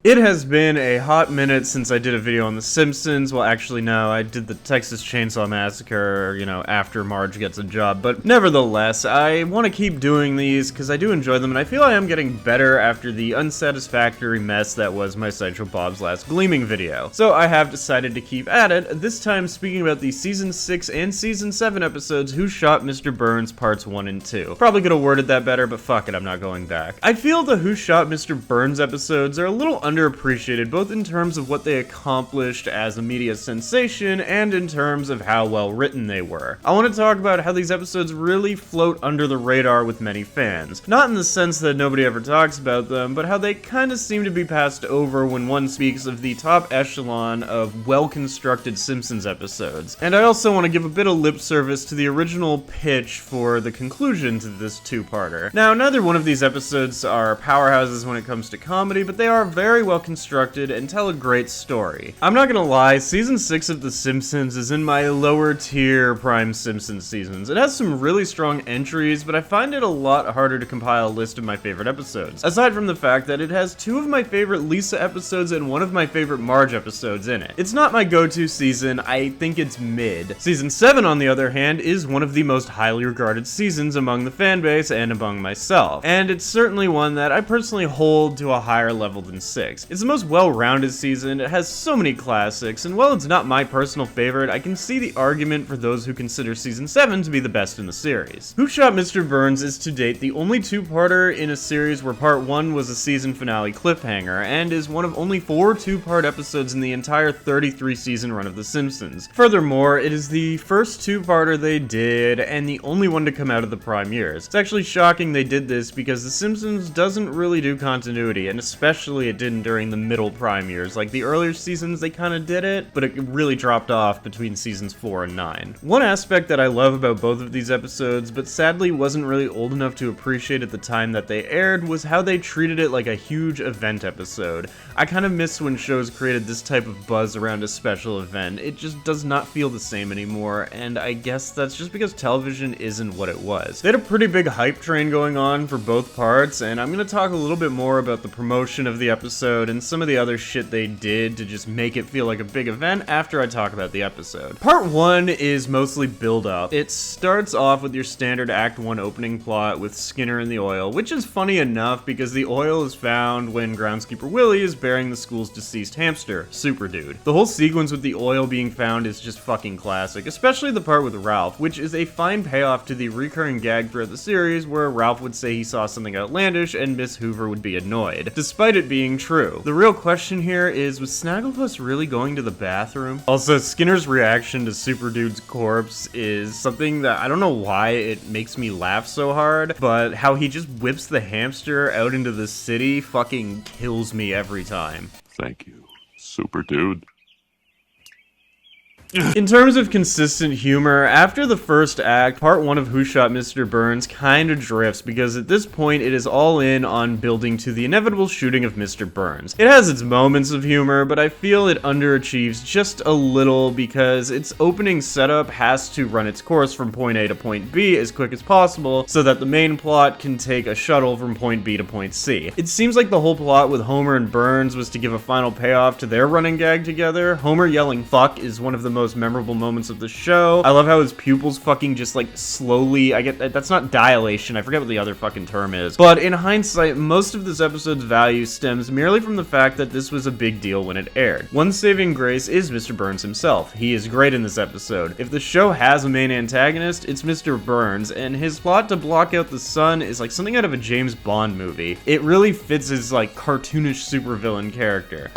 It has been a hot minute since I did a video on The Simpsons. Well, actually, no, I did the Texas Chainsaw Massacre, after Marge gets a job. But nevertheless, I want to keep doing these because I do enjoy them, and I feel I am getting better after the unsatisfactory mess that was my Sideshow Bob's last Gleaming video. So I have decided to keep at it, this time speaking about the Season 6 and Season 7 episodes Who Shot Mr. Burns Parts 1 and 2. Probably could have worded that better, but fuck it, I'm not going back. I feel the Who Shot Mr. Burns episodes are a little underappreciated, both in terms of what they accomplished as a media sensation and in terms of how well written they were. I want to talk about how these episodes really float under the radar with many fans. Not in the sense that nobody ever talks about them, but how they kinda seem to be passed over when one speaks of the top echelon of well-constructed Simpsons episodes. And I also want to give a bit of lip service to the original pitch for the conclusion to this two-parter. Now, neither one of these episodes are powerhouses when it comes to comedy, but they are very well constructed and tell a great story. I'm not gonna lie, Season 6 of The Simpsons is in my lower tier Prime Simpsons seasons. It has some really strong entries, but I find it a lot harder to compile a list of my favorite episodes. Aside from the fact that it has two of my favorite Lisa episodes and one of my favorite Marge episodes in it. It's not my go-to season, I think it's mid. Season 7, on the other hand, is one of the most highly regarded seasons among the fanbase and among myself. And it's certainly one that I personally hold to a higher level than 6. It's the most well-rounded season, it has so many classics, and while it's not my personal favorite, I can see the argument for those who consider Season 7 to be the best in the series. Who Shot Mr. Burns is to date the only two-parter in a series where Part 1 was a season finale cliffhanger, and is one of only 4 two-part episodes in the entire 33-season run of The Simpsons. Furthermore, it is the first two-parter they did, and the only one to come out of the prime years. It's actually shocking they did this because The Simpsons doesn't really do continuity, and especially it didn't during the middle prime years. Like the earlier seasons, they kinda did it, but it really dropped off between seasons 4 and 9. One aspect that I love about both of these episodes, but sadly wasn't really old enough to appreciate at the time that they aired, was how they treated it like a huge event episode. I kind of miss when shows created this type of buzz around a special event. It just does not feel the same anymore, and I guess that's just because television isn't what it was. They had a pretty big hype train going on for both parts, and I'm gonna talk a little bit more about the promotion of the episode and some of the other shit they did to just make it feel like a big event after I talk about the episode. Part 1 is mostly build-up. It starts off with your standard Act 1 opening plot with Skinner and the oil, which is funny enough because the oil is found when groundskeeper Willie is burying the school's deceased hamster, Super Dude. The whole sequence with the oil being found is just fucking classic, especially the part with Ralph, which is a fine payoff to the recurring gag throughout the series where Ralph would say he saw something outlandish and Miss Hoover would be annoyed, despite it being true. The real question here is, was Snagglepuss really going to the bathroom? Also, Skinner's reaction to Super Dude's corpse is something that I don't know why it makes me laugh so hard, but how he just whips the hamster out into the city fucking kills me every time. Thank you, Super Dude. In terms of consistent humor, after the first act, Part 1 of Who Shot Mr. Burns kinda drifts because at this point it is all in on building to the inevitable shooting of Mr. Burns. It has its moments of humor, but I feel it underachieves just a little because its opening setup has to run its course from point A to point B as quick as possible so that the main plot can take a shuttle from point B to point C. It seems like the whole plot with Homer and Burns was to give a final payoff to their running gag together. Homer yelling fuck is one of the most memorable moments of the show. I love how his pupils fucking just like slowly, that's not dilation, I forget what the other fucking term is. But in hindsight, most of this episode's value stems merely from the fact that this was a big deal when it aired. One saving grace is Mr. Burns himself. He is great in this episode. If the show has a main antagonist, it's Mr. Burns, and his plot to block out the sun is like something out of a James Bond movie. It really fits his like cartoonish supervillain character.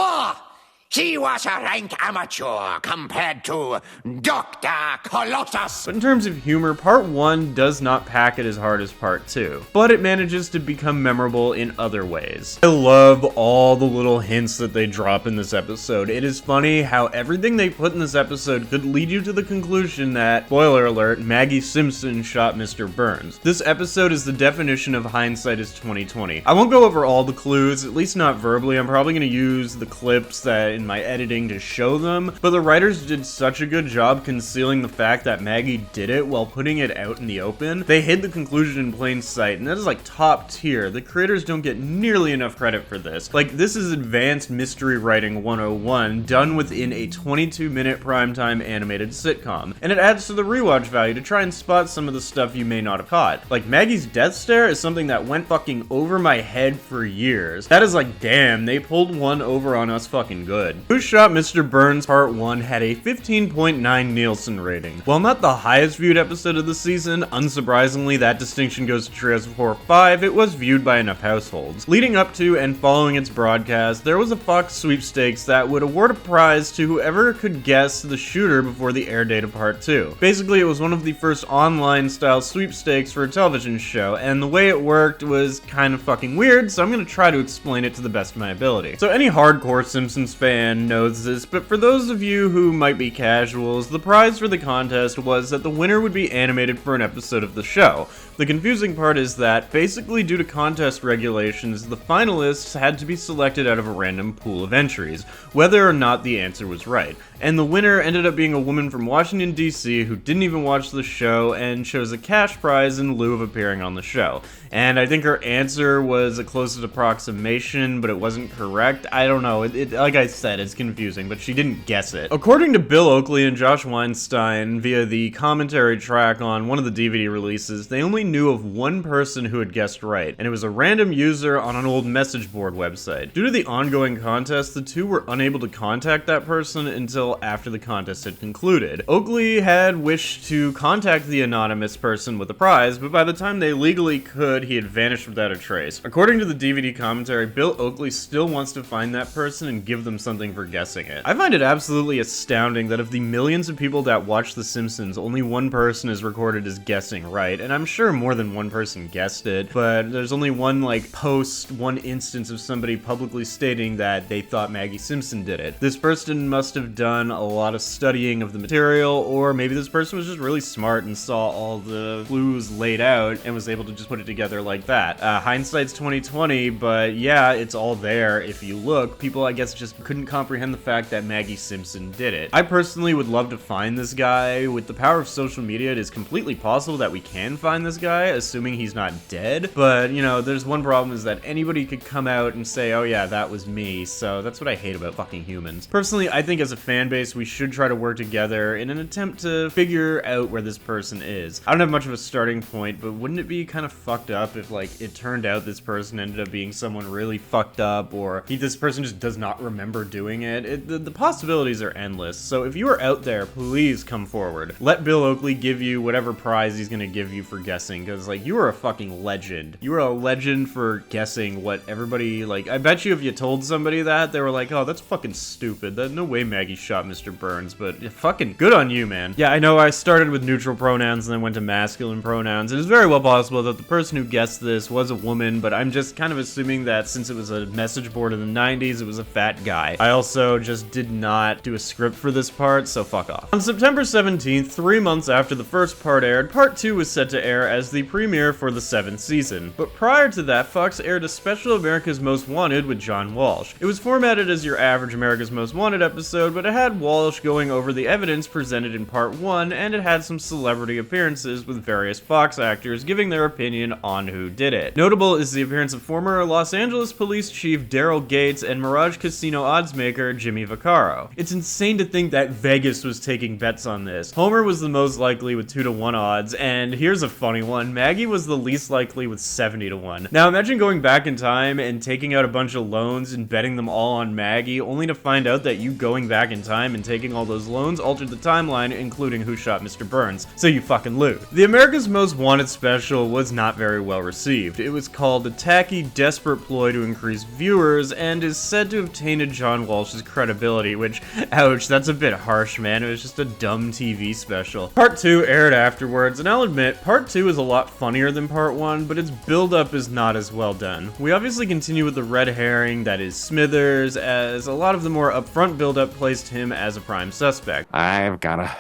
He was a rank amateur compared to Dr. Colossus. But in terms of humor, Part 1 does not pack it as hard as Part 2, but it manages to become memorable in other ways. I love all the little hints that they drop in this episode. It is funny how everything they put in this episode could lead you to the conclusion that, spoiler alert, Maggie Simpson shot Mr. Burns. This episode is the definition of hindsight is 2020. I won't go over all the clues, at least not verbally. I'm probably going to use the clips that in my editing to show them, but the writers did such a good job concealing the fact that Maggie did it while putting it out in the open. They hid the conclusion in plain sight, and that is like top tier. The creators don't get nearly enough credit for this. Like, this is advanced mystery writing 101 done within a 22-minute primetime animated sitcom, and it adds to the rewatch value to try and spot some of the stuff you may not have caught. Like, Maggie's death stare is something that went fucking over my head for years. That is like, damn, they pulled one over on us fucking good. Who Shot Mr. Burns Part 1 had a 15.9 Nielsen rating. While not the highest viewed episode of the season, unsurprisingly that distinction goes to Trios of Horror 5, it was viewed by enough households. Leading up to and following its broadcast, there was a Fox sweepstakes that would award a prize to whoever could guess the shooter before the air date of Part 2. Basically, it was one of the first online-style sweepstakes for a television show, and the way it worked was kind of fucking weird, so I'm gonna try to explain it to the best of my ability. So any hardcore Simpsons fan knows this, but for those of you who might be casuals, the prize for the contest was that the winner would be animated for an episode of the show. The confusing part is that, basically due to contest regulations, the finalists had to be selected out of a random pool of entries, whether or not the answer was right. And the winner ended up being a woman from Washington, D.C. who didn't even watch the show and chose a cash prize in lieu of appearing on the show. And I think her answer was a closest approximation, but it wasn't correct. I don't know, like I said, it's confusing, but she didn't guess it. According to Bill Oakley and Josh Weinstein, via the commentary track on one of the DVD releases, they only knew of one person who had guessed right, and it was a random user on an old message board website. Due to the ongoing contest, the two were unable to contact that person until after the contest had concluded. Oakley had wished to contact the anonymous person with a prize, but by the time they legally could, he had vanished without a trace. According to the DVD commentary, Bill Oakley still wants to find that person and give them something for guessing it. I find it absolutely astounding that of the millions of people that watch The Simpsons, only one person is recorded as guessing right, and I'm sure more than one person guessed it, but there's only one one instance of somebody publicly stating that they thought Maggie Simpson did it. This person must have done a lot of studying of the material, or maybe this person was just really smart and saw all the clues laid out and was able to just put it together like that. Hindsight's 2020, but yeah, it's all there if you look. People, I guess, just couldn't comprehend the fact that Maggie Simpson did it. I personally would love to find this guy. With the power of social media, it is completely possible that we can find this guy, assuming he's not dead, but, you know, there's one problem, is that anybody could come out and say, oh yeah, that was me, so that's what I hate about fucking humans. Personally, I think as a fan base, we should try to work together in an attempt to figure out where this person is. I don't have much of a starting point, but wouldn't it be kind of fucked up if, like, it turned out this person ended up being someone really fucked up, or this person just does not remember doing it? The possibilities are endless, so if you are out there, please come forward. Let Bill Oakley give you whatever prize he's gonna give you for guessing, because, like, you are a fucking legend. You are a legend for guessing what everybody, like, I bet you if you told somebody that, they were like, oh, that's fucking stupid. No way Maggie shot Mr. Burns, but fucking good on you, man. Yeah, I know I started with neutral pronouns and then went to masculine pronouns. It is very well possible that the person who guessed this was a woman, but I'm just kind of assuming that since it was a message board in the 90s, it was a fat guy. I also just did not do a script for this part, so fuck off. On September 17th, 3 months after the first part aired, Part 2 was set to air as the premiere for the 7th season. But prior to that, Fox aired a special America's Most Wanted with John Walsh. It was formatted as your average America's Most Wanted episode, but it had Walsh going over the evidence presented in Part 1, and it had some celebrity appearances with various Fox actors giving their opinion on who did it. Notable is the appearance of former Los Angeles Police Chief Daryl Gates and Mirage Casino oddsmaker Jimmy Vaccaro. It's insane to think that Vegas was taking bets on this. Homer was the most likely with 2-to-1 odds, and here's a funny one, Maggie was the least likely with 70-to-1. Now imagine going back in time and taking out a bunch of loans and betting them all on Maggie, only to find out that you going back in time and taking all those loans altered the timeline, including Who Shot Mr. Burns, so you fucking lose. The America's Most Wanted special was not very well received. It was called a tacky, desperate ploy to increase viewers, and is said to have tainted John Walsh's credibility, which, ouch, that's a bit harsh, man. It was just a dumb TV special. Part 2 aired afterwards, and I'll admit, Part 2 is a lot funnier than Part 1, but its build-up is not as well done. We obviously continue with the red herring that is Smithers, as a lot of the more upfront build-up placed him as a prime suspect. I've got a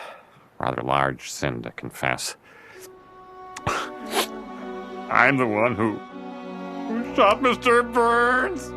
rather large sin to confess. I'm the one who shot Mr. Burns.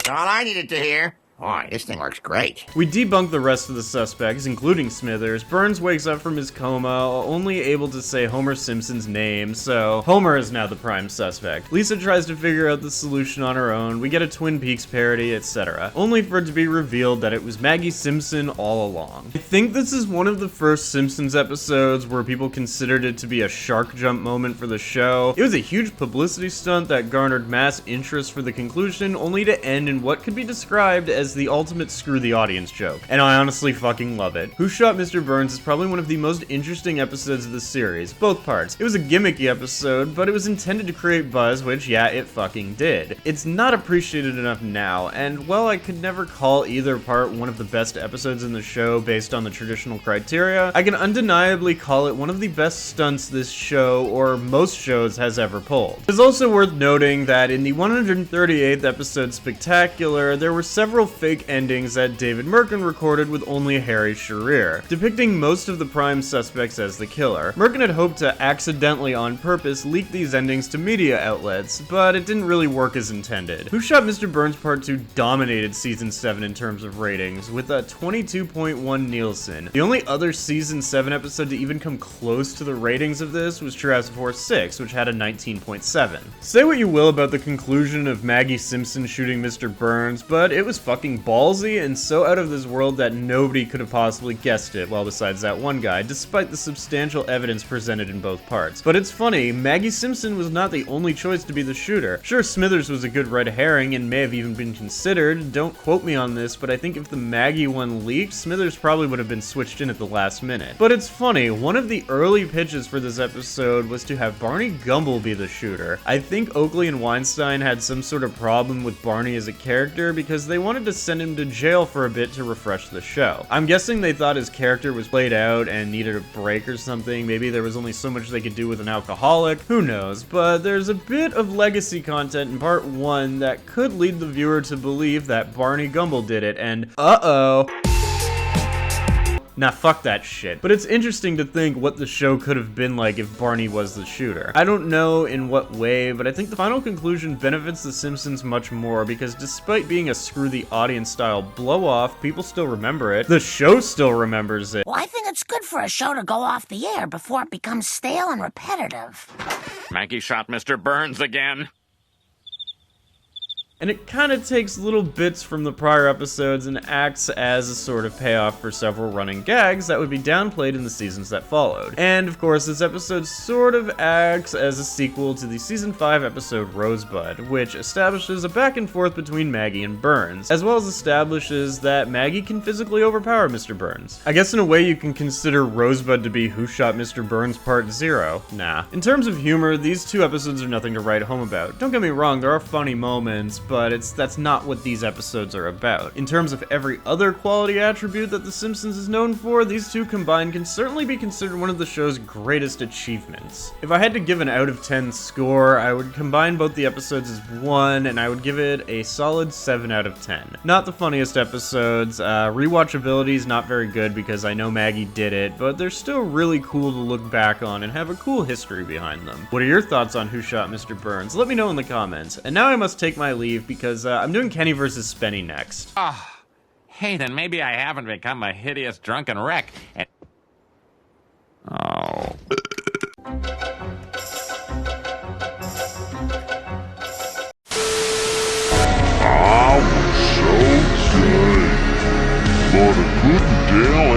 All I needed to hear. Boy, this thing looks great. We debunk the rest of the suspects, including Smithers. Burns wakes up from his coma, only able to say Homer Simpson's name, so Homer is now the prime suspect. Lisa tries to figure out the solution on her own, we get a Twin Peaks parody, etc. Only for it to be revealed that it was Maggie Simpson all along. I think this is one of the first Simpsons episodes where people considered it to be a shark jump moment for the show. It was a huge publicity stunt that garnered mass interest for the conclusion, only to end in what could be described as the ultimate screw the audience joke. And I honestly fucking love it. Who Shot Mr. Burns is probably one of the most interesting episodes of the series, both parts. It was a gimmicky episode, but it was intended to create buzz, which yeah, it fucking did. It's not appreciated enough now, and while I could never call either part one of the best episodes in the show based on the traditional criteria, I can undeniably call it one of the best stunts this show, or most shows, has ever pulled. It's also worth noting that in the 138th episode Spectacular, there were several fake endings that David Merkin recorded with only Harry Shearer, depicting most of the prime suspects as the killer. Merkin had hoped to accidentally on purpose leak these endings to media outlets, but it didn't really work as intended. Who Shot Mr. Burns Part 2 dominated Season 7 in terms of ratings, with a 22.1 Nielsen. The only other Season 7 episode to even come close to the ratings of this was Jurassic Force 6, which had a 19.7. Say what you will about the conclusion of Maggie Simpson shooting Mr. Burns, but it was fucking ballsy and so out of this world that nobody could have possibly guessed it, well besides that one guy, despite the substantial evidence presented in both parts. But it's funny, Maggie Simpson was not the only choice to be the shooter. Sure, Smithers was a good red herring and may have even been considered, don't quote me on this, but I think if the Maggie one leaked, Smithers probably would have been switched in at the last minute. But it's funny, one of the early pitches for this episode was to have Barney Gumble be the shooter. I think Oakley and Weinstein had some sort of problem with Barney as a character because they wanted to send him to jail for a bit to refresh the show. I'm guessing they thought his character was played out and needed a break or something. Maybe there was only so much they could do with an alcoholic, who knows, but there's a bit of legacy content in part 1 that could lead the viewer to believe that Barney Gumble did it, and uh-oh. Nah, fuck that shit. But it's interesting to think what the show could have been like if Barney was the shooter. I don't know in what way, but I think the final conclusion benefits The Simpsons much more because despite being a screw the audience style blow-off, people still remember it. The show still remembers it. Well, I think it's good for a show to go off the air before it becomes stale and repetitive. Maggie shot Mr. Burns again. And it kind of takes little bits from the prior episodes and acts as a sort of payoff for several running gags that would be downplayed in the seasons that followed. And of course, this episode sort of acts as a sequel to the Season 5 episode Rosebud, which establishes a back and forth between Maggie and Burns, as well as establishes that Maggie can physically overpower Mr. Burns. I guess in a way you can consider Rosebud to be Who Shot Mr. Burns Part 0. Nah. In terms of humor, these two episodes are nothing to write home about. Don't get me wrong, there are funny moments, but that's not what these episodes are about. In terms of every other quality attribute that The Simpsons is known for, these two combined can certainly be considered one of the show's greatest achievements. If I had to give an out of 10 score, I would combine both the episodes as one, and I would give it a solid 7 out of 10. Not the funniest episodes, rewatchability is not very good because I know Maggie did it, but they're still really cool to look back on and have a cool history behind them. What are your thoughts on Who Shot Mr. Burns? Let me know in the comments. And now I must take my leave because I'm doing Kenny vs. Spenny next. Hey, then maybe I haven't become a hideous drunken wreck. Oh. I was so tired, but I couldn't tell